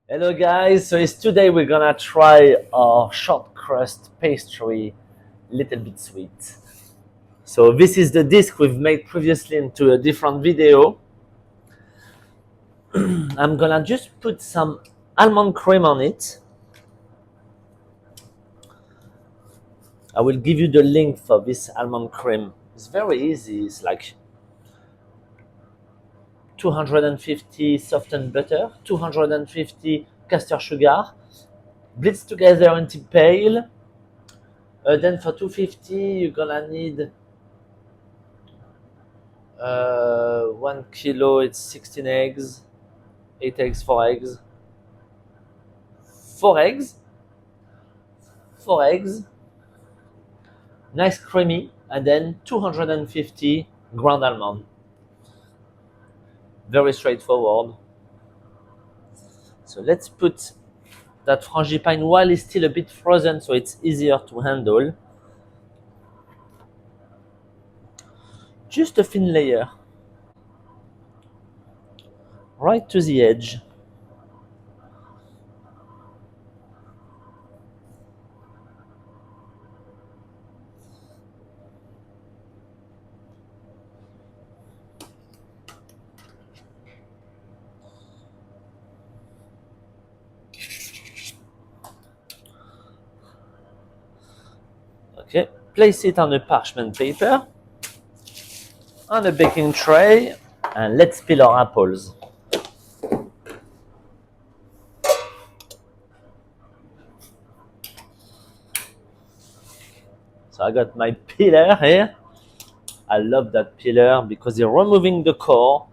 Hello guys, so today we're gonna try our short crust pastry, little bit sweet. So this is the disc we've made previously into a different video. I'm gonna just put some almond cream on it. I will give you the link for this almond cream. It's very easy, it's like 250 softened butter, 250 castor sugar, blitzed together until pale. Then for 250 you're gonna need 1 kilo, it's 16 eggs, 8 eggs, 4 eggs, 4 eggs, 4 eggs, nice creamy, and then 250 ground almond. Very straightforward. So let's put that frangipane while it's still a bit frozen so it's easier to handle. Just a thin layer, right to the edge. Okay, place it on a parchment paper, on a baking tray, and let's peel our apples. So I got my peeler here. I love that peeler because you're removing the core,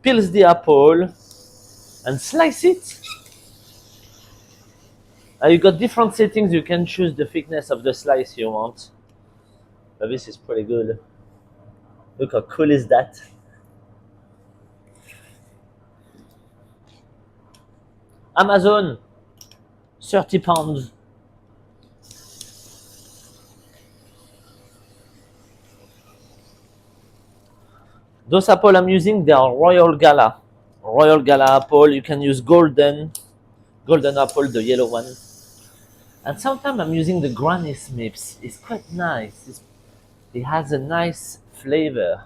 peels the apple, and slice it. You got different settings. You can choose the thickness of the slice you want. But this is pretty good. Look how cool is that? Amazon, 30 pounds. Those apple I'm using, they are Royal Gala. Royal Gala apple. You can use golden apple, the yellow one. And sometimes I'm using the Granny Smiths. It's quite nice. It has a nice flavor.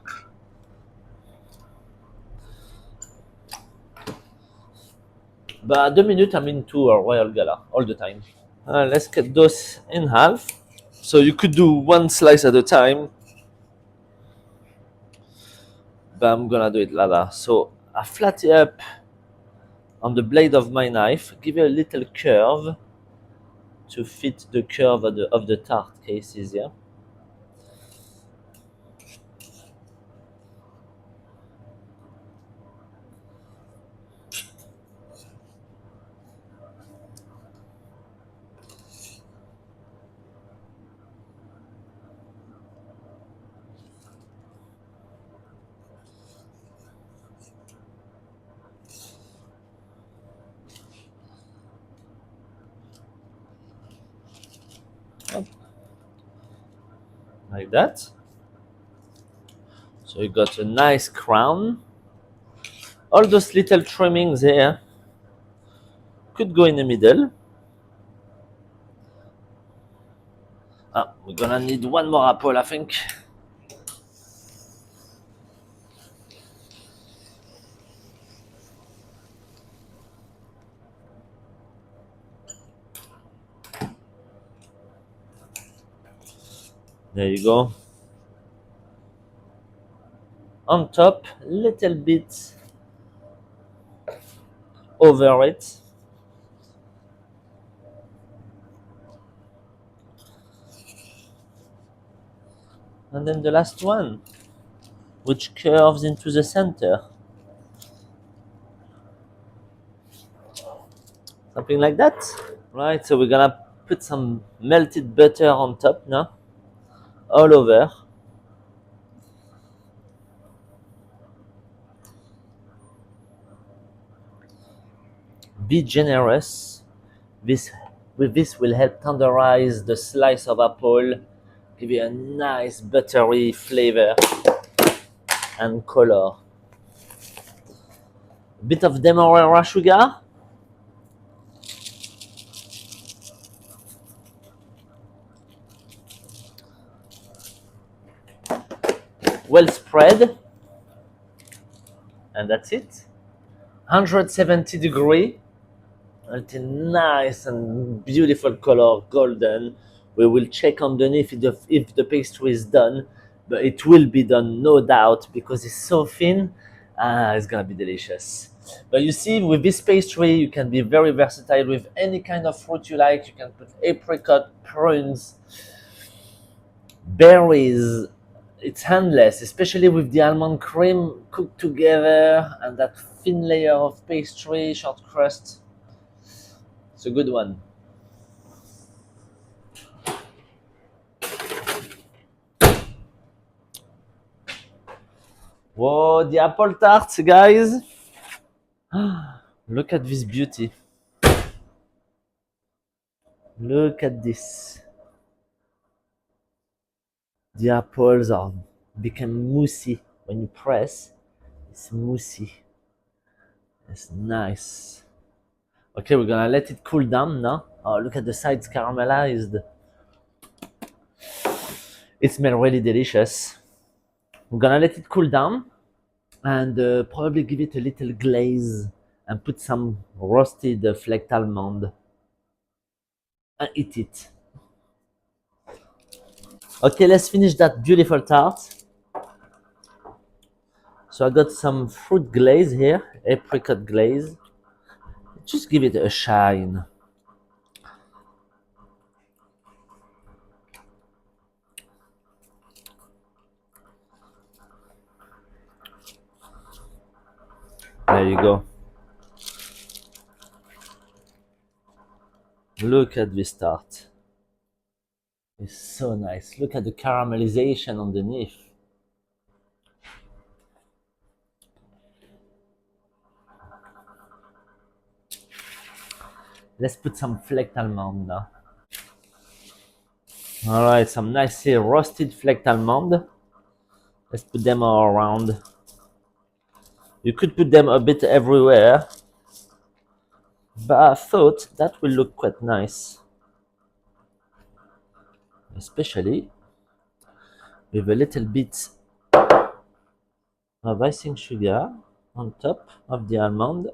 But at the minute I'm into a Royal Gala all the time. Let's cut those in half. So you could do one slice at a time. But I'm gonna do it like that. So I flat it up on the blade of my knife, give it a little curve to fit the curve of the tart cases, yeah. Like that. So you got a nice crown. All those little trimmings here could go in the middle. We're gonna need one more apple, I think. There you go. On top, little bit over it. And then the last one, which curves into the center. Something like that. Right, so we're gonna put some melted butter on top now, all over. Be generous. This will help tenderize the slice of apple, give you a nice buttery flavor and color. A bit of demerara sugar, well spread, and that's it. 170 degree until nice and beautiful color, golden. We will check underneath if the pastry is done, but it will be done, no doubt, because it's so thin. It's gonna be delicious. But you see, with this pastry, you can be very versatile with any kind of fruit you like. You can put apricot, prunes, berries. It's endless, especially with the almond cream cooked together and that thin layer of pastry, short crust. It's a good one. Whoa, the apple tarts, guys. Look at this beauty. Look at this. The apples are become moussey when you press. It's moussey. It's nice. Okay, we're gonna let it cool down now. Oh, look at the sides caramelized. It smells really delicious. We're gonna let it cool down and probably give it a little glaze and put some roasted flaked almond and eat it. Okay, let's finish that beautiful tart. So I got some fruit glaze here, apricot glaze. Just give it a shine. There you go. Look at this tart. It's so nice. Look at the caramelization underneath. Let's put some flaked almond now. Alright, some nicely roasted flaked almond. Let's put them all around. You could put them a bit everywhere, but I thought that will look quite nice. Especially with a little bit of icing sugar on top of the almond.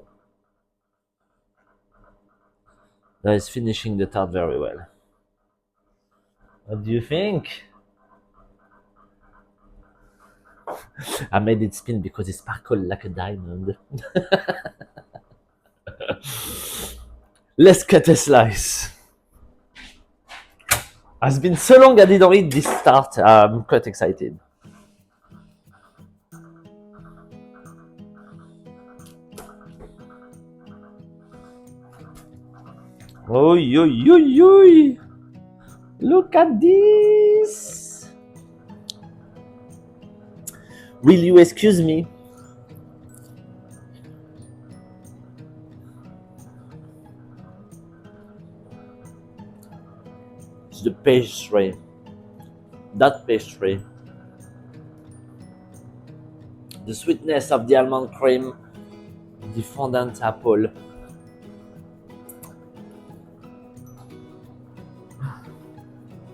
That is finishing the tart very well. What do you think? I made it spin because it sparkled like a diamond. Let's cut a slice. It's been so long I didn't eat this tart. I'm quite excited. Oi, oi, oi, oi. Look at this. Will you excuse me? It's the pastry. That pastry. The sweetness of the almond cream, the fondant apple.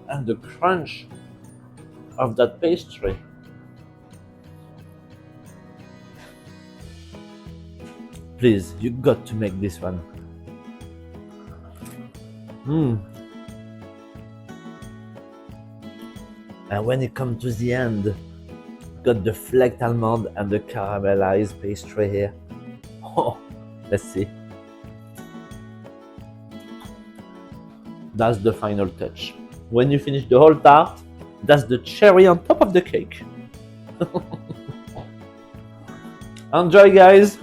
And the crunch of that pastry. Please, you got to make this one. And when it comes to the end, got the flaked almond and the caramelized pastry here. Oh, let's see. That's the final touch. When you finish the whole tart, that's the cherry on top of the cake. Enjoy, guys.